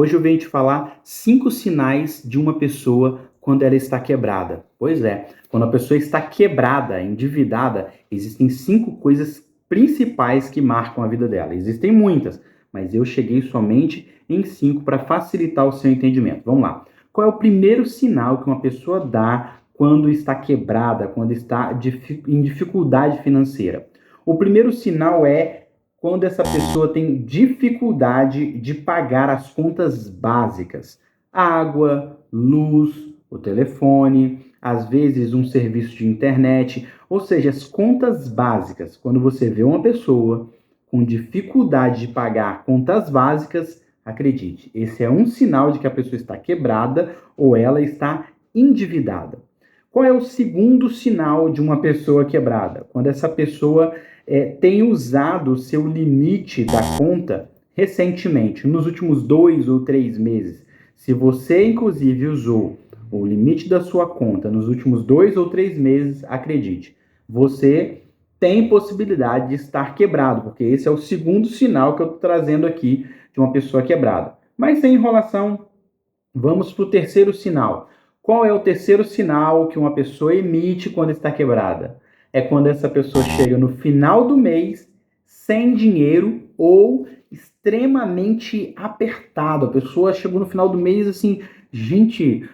Hoje eu venho te falar 5 sinais de uma pessoa quando ela está quebrada. Pois é, quando a pessoa está quebrada, endividada, existem 5 coisas principais que marcam a vida dela. Existem muitas, mas eu cheguei somente em 5 para facilitar o seu entendimento. Vamos lá. Qual é o primeiro sinal que uma pessoa dá quando está quebrada, quando está em dificuldade financeira? O primeiro sinal é quando essa pessoa tem dificuldade de pagar as contas básicas, água, luz, o telefone, às vezes um serviço de internet, ou seja, as contas básicas. Quando você vê uma pessoa com dificuldade de pagar contas básicas, acredite, esse é um sinal de que a pessoa está quebrada ou ela está endividada. Qual é o segundo sinal de uma pessoa quebrada? Quando essa pessoa tem usado o seu limite da conta recentemente, nos últimos 2 ou 3 meses. Se você, inclusive, usou o limite da sua conta nos últimos 2 ou 3 meses, acredite, você tem possibilidade de estar quebrado, porque esse é o segundo sinal que eu estou trazendo aqui de uma pessoa quebrada. Mas sem enrolação, vamos para o terceiro sinal. Qual é o terceiro sinal que uma pessoa emite quando está quebrada? É quando essa pessoa chega no final do mês sem dinheiro ou extremamente apertado. A pessoa chegou no final do mês assim, gente,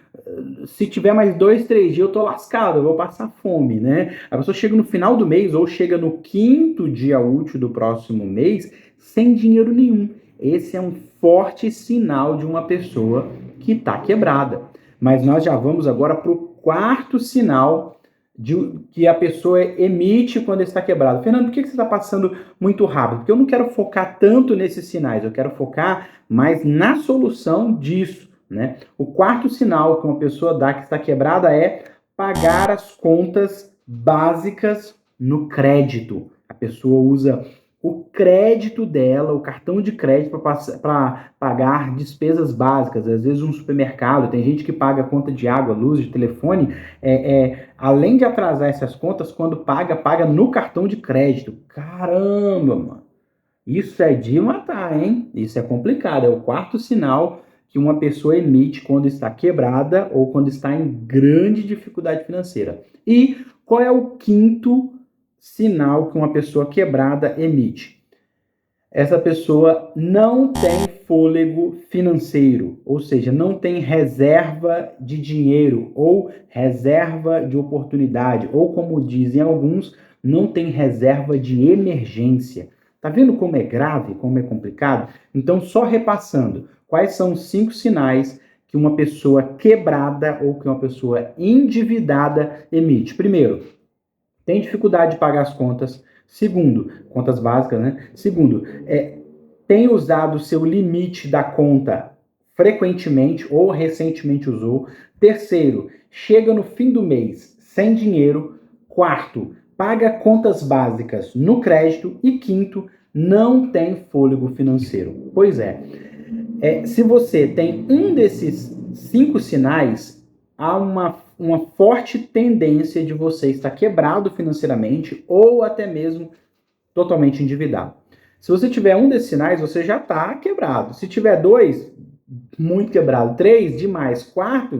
se tiver mais 2, 3 dias eu tô lascado, eu vou passar fome, né? A pessoa chega no final do mês ou chega no quinto dia útil do próximo mês sem dinheiro nenhum. Esse é um forte sinal de uma pessoa que está quebrada. Mas nós já vamos agora para o quarto sinal que a pessoa emite quando está quebrada. Fernando, por que você está passando muito rápido? Porque eu não quero focar tanto nesses sinais, eu quero focar mais na solução disso, né? O quarto sinal que uma pessoa dá que está quebrada é pagar as contas básicas no crédito. A pessoa usa o crédito dela, o cartão de crédito para pagar despesas básicas, às vezes um supermercado, tem gente que paga conta de água, luz, de telefone, além de atrasar essas contas, quando paga no cartão de crédito. Caramba, mano, isso é de matar, hein? Isso é complicado, é o quarto sinal que uma pessoa emite quando está quebrada ou quando está em grande dificuldade financeira. E qual é o quinto sinal que uma pessoa quebrada emite? Essa pessoa não tem fôlego financeiro, ou seja, não tem reserva de dinheiro ou reserva de oportunidade, ou como dizem alguns, não tem reserva de emergência. Tá vendo como é grave, como é complicado? Então, só repassando, quais são os 5 sinais que uma pessoa quebrada ou que uma pessoa endividada emite? Primeiro, tem dificuldade de pagar as contas. Segundo, contas básicas, né? Segundo, tem usado o seu limite da conta frequentemente ou recentemente usou. Terceiro, chega no fim do mês sem dinheiro. Quarto, paga contas básicas no crédito. E quinto, não tem fôlego financeiro. Pois é, se você tem um desses 5 sinais, há uma forte tendência de você estar quebrado financeiramente ou até mesmo totalmente endividado. Se você tiver um desses sinais, você já está quebrado. Se tiver 2, muito quebrado. 3, demais. 4,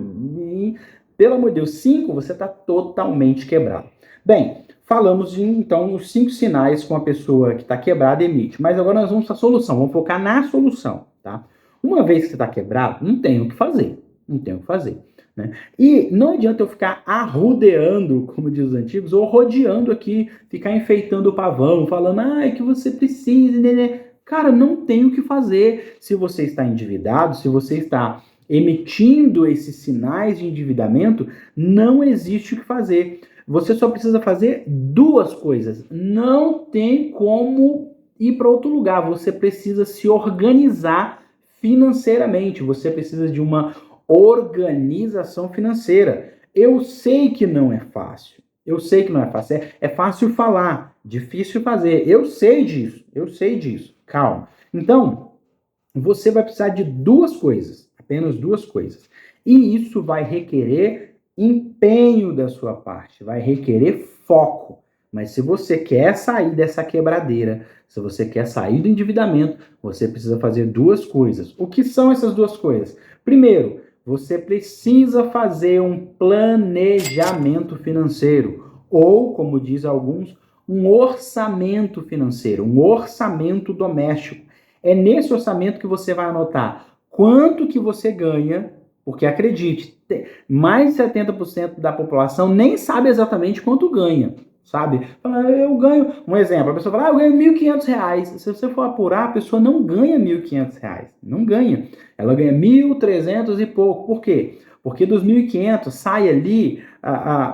pelo amor de Deus, 5, você está totalmente quebrado. Bem, falamos de, então, os 5 sinais que uma pessoa que está quebrada emite. Mas agora nós vamos para a solução. Vamos focar na solução, tá? Uma vez que você está quebrado, não tem o que fazer. Não tem o que fazer. Né? E não adianta eu ficar arrodeando, como diz os antigos, ou rodeando aqui, ficar enfeitando o pavão, falando, que você precisa, né? Cara, não tem o que fazer. Se você está endividado, se você está emitindo esses sinais de endividamento, não existe o que fazer. Você só precisa fazer 2 coisas. Não tem como ir para outro lugar. Você precisa se organizar financeiramente. Você precisa de uma organização financeira. Eu sei que não é fácil. Eu sei que não é fácil. É fácil falar, difícil fazer. Eu sei disso. Eu sei disso. Calma. Então, você vai precisar de 2 coisas. Apenas 2 coisas. E isso vai requerer empenho da sua parte. Vai requerer foco. Mas se você quer sair dessa quebradeira, se você quer sair do endividamento, você precisa fazer duas coisas. O que são essas duas coisas? Primeiro, você precisa fazer um planejamento financeiro, ou, como diz alguns, um orçamento financeiro, um orçamento doméstico. É nesse orçamento que você vai anotar quanto que você ganha, porque acredite, mais de 70% da população nem sabe exatamente quanto ganha, sabe? Eu ganho, um exemplo, a pessoa fala, eu ganho R$ 1.500. Se você for apurar, a pessoa não ganha R$ 1.500, não ganha. Ela ganha 1.300 e pouco. Por quê? Porque dos 1.500 sai ali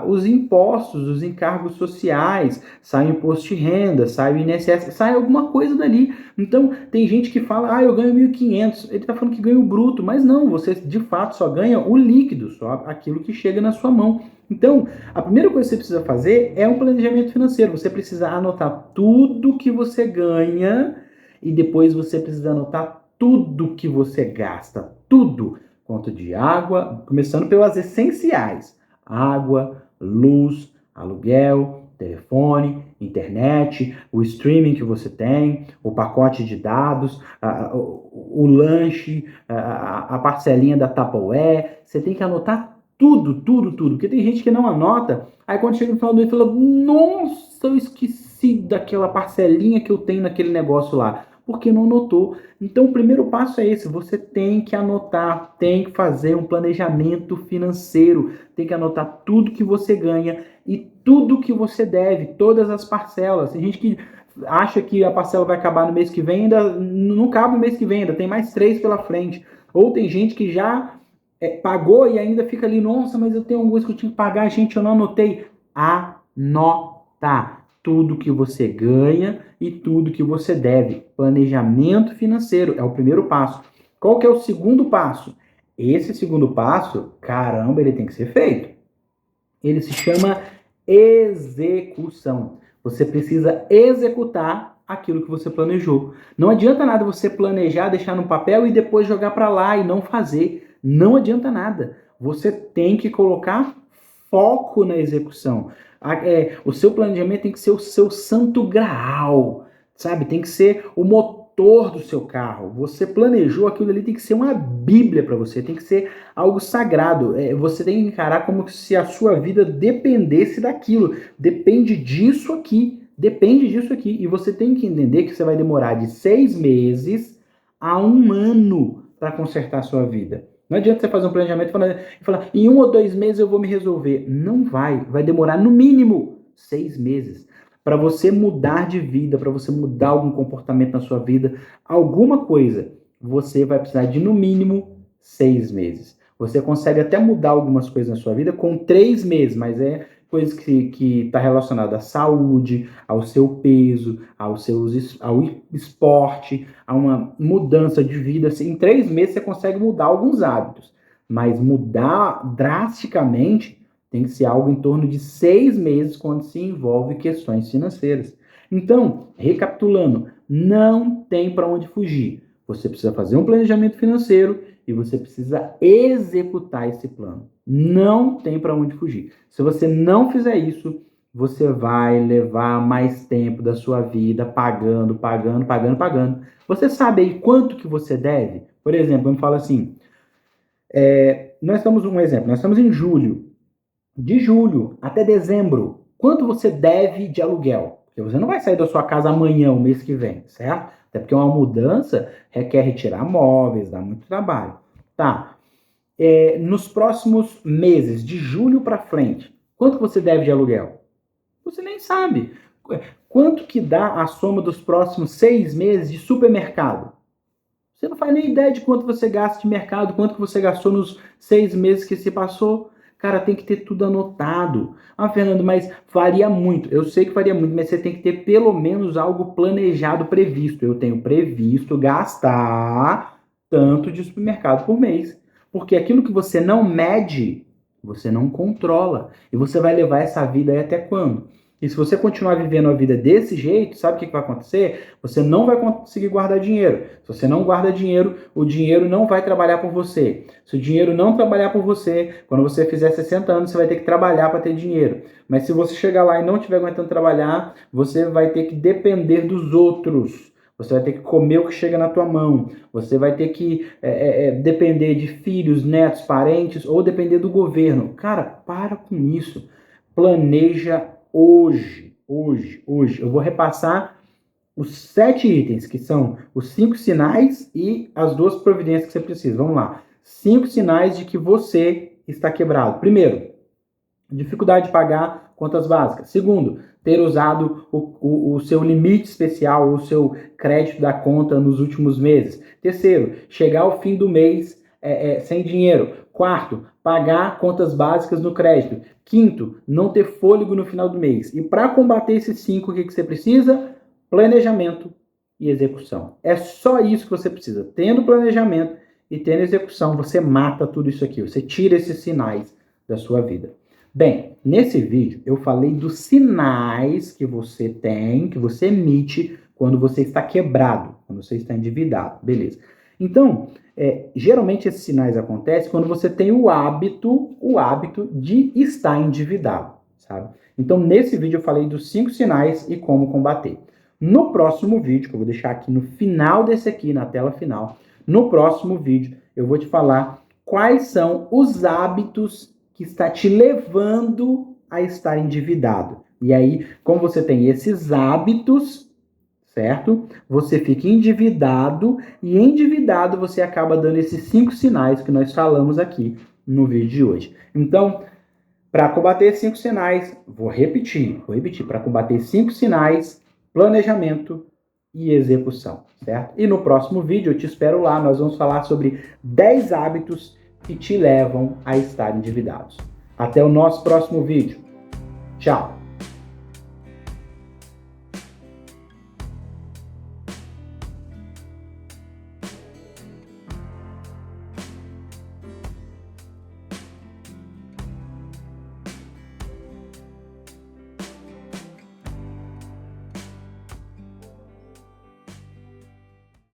os impostos, os encargos sociais, sai o imposto de renda, sai o INSS, sai alguma coisa dali. Então, tem gente que fala, eu ganho 1.500. Ele está falando que ganha o bruto, mas não, você de fato só ganha o líquido, só aquilo que chega na sua mão. Então, a primeira coisa que você precisa fazer é um planejamento financeiro. Você precisa anotar tudo que você ganha e depois você precisa anotar tudo que você gasta. Tudo. Conta de água, começando pelas essenciais. Água, luz, aluguel, telefone, internet, o streaming que você tem, o pacote de dados, o lanche, a parcelinha da Tupperware. Você tem que anotar tudo, tudo, tudo. Porque tem gente que não anota, aí quando chega no final do mês fala, nossa, eu esqueci daquela parcelinha que eu tenho naquele negócio lá. Porque não anotou. Então o primeiro passo é esse, você tem que anotar, tem que fazer um planejamento financeiro, tem que anotar tudo que você ganha e tudo que você deve, todas as parcelas. Tem gente que acha que a parcela vai acabar no mês que vem, ainda não cabe no mês que vem, ainda tem mais 3 pela frente. Ou tem gente que já pagou e ainda fica ali, nossa, mas eu tenho alguma coisa que eu tinha que pagar, gente, eu não anotei. Anota tudo que você ganha e tudo que você deve. Planejamento financeiro é o primeiro passo. Qual que é o segundo passo? Esse segundo passo, caramba, ele tem que ser feito. Ele se chama execução. Você precisa executar aquilo que você planejou. Não adianta nada você planejar, deixar no papel e depois jogar para lá e não fazer. Não adianta nada. Você tem que colocar foco na execução. O seu planejamento tem que ser o seu santo graal, sabe? Tem que ser o motor do seu carro. Você planejou aquilo ali, tem que ser uma bíblia para você, tem que ser algo sagrado. Você tem que encarar como se a sua vida dependesse daquilo. Depende disso aqui. Depende disso aqui. E você tem que entender que você vai demorar de 6 meses a 1 ano para consertar a sua vida. Não adianta você fazer um planejamento e falar, em 1 ou 2 meses eu vou me resolver. Não vai. Vai demorar no mínimo 6 meses. Para você mudar de vida, para você mudar algum comportamento na sua vida, alguma coisa, você vai precisar de no mínimo 6 meses. Você consegue até mudar algumas coisas na sua vida com 3 meses, mas é coisas que está relacionada à saúde, ao seu peso, ao esporte, a uma mudança de vida. Em 3 meses você consegue mudar alguns hábitos, mas mudar drasticamente tem que ser algo em torno de 6 meses quando se envolve questões financeiras. Então, recapitulando, não tem para onde fugir. Você precisa fazer um planejamento financeiro e você precisa executar esse plano. Não tem para onde fugir. Se você não fizer isso, você vai levar mais tempo da sua vida pagando. Você sabe aí quanto que você deve? Por exemplo, eu me falo assim, nós estamos em julho. De julho até dezembro, quanto você deve de aluguel? Porque você não vai sair da sua casa amanhã, o mês que vem, certo? Até porque uma mudança requer retirar móveis, dá muito trabalho. Tá. Nos próximos meses, de julho para frente, quanto você deve de aluguel? Você nem sabe. Quanto que dá a soma dos próximos 6 meses de supermercado? Você não faz nem ideia de quanto você gasta de mercado, quanto que você gastou nos 6 meses que se passou. Cara, tem que ter tudo anotado. Fernando, mas varia muito. Eu sei que varia muito, mas você tem que ter pelo menos algo planejado, previsto. Eu tenho previsto gastar tanto de supermercado por mês. Porque aquilo que você não mede, você não controla. E você vai levar essa vida aí até quando? E se você continuar vivendo a vida desse jeito, sabe o que vai acontecer? Você não vai conseguir guardar dinheiro. Se você não guarda dinheiro, o dinheiro não vai trabalhar por você. Se o dinheiro não trabalhar por você, quando você fizer 60 anos, você vai ter que trabalhar para ter dinheiro. Mas se você chegar lá e não estiver aguentando trabalhar, você vai ter que depender dos outros. Você vai ter que comer o que chega na tua mão. Você vai ter que depender de filhos, netos, parentes ou depender do governo. Cara, para com isso. Planeja hoje. Eu vou repassar os 7 itens, que são os 5 sinais e as 2 providências que você precisa. Vamos lá. 5 sinais de que você está quebrado. Primeiro, dificuldade de pagar contas básicas. Segundo, ter usado o seu limite especial, o seu crédito da conta nos últimos meses. Terceiro, chegar ao fim do mês sem dinheiro. Quarto, pagar contas básicas no crédito. Quinto, não ter fôlego no final do mês. E para combater esses 5, o que você precisa? Planejamento e execução. É só isso que você precisa. Tendo planejamento e tendo execução, você mata tudo isso aqui. Você tira esses sinais da sua vida. Bem, nesse vídeo eu falei dos sinais que você tem, que você emite quando você está quebrado, quando você está endividado. Beleza. Então, geralmente esses sinais acontecem quando você tem o hábito de estar endividado, sabe? Então, nesse vídeo eu falei dos 5 sinais e como combater. No próximo vídeo, que eu vou deixar aqui no final desse aqui, na tela final, no próximo vídeo eu vou te falar quais são os hábitos que está te levando a estar endividado. E aí, como você tem esses hábitos, certo? Você fica endividado e endividado você acaba dando esses 5 sinais que nós falamos aqui no vídeo de hoje. Então, para combater esses 5 sinais, vou repetir, para combater 5 sinais, planejamento e execução, certo? E no próximo vídeo eu te espero lá, nós vamos falar sobre 10 hábitos que te levam a estar endividados. Até o nosso próximo vídeo. Tchau!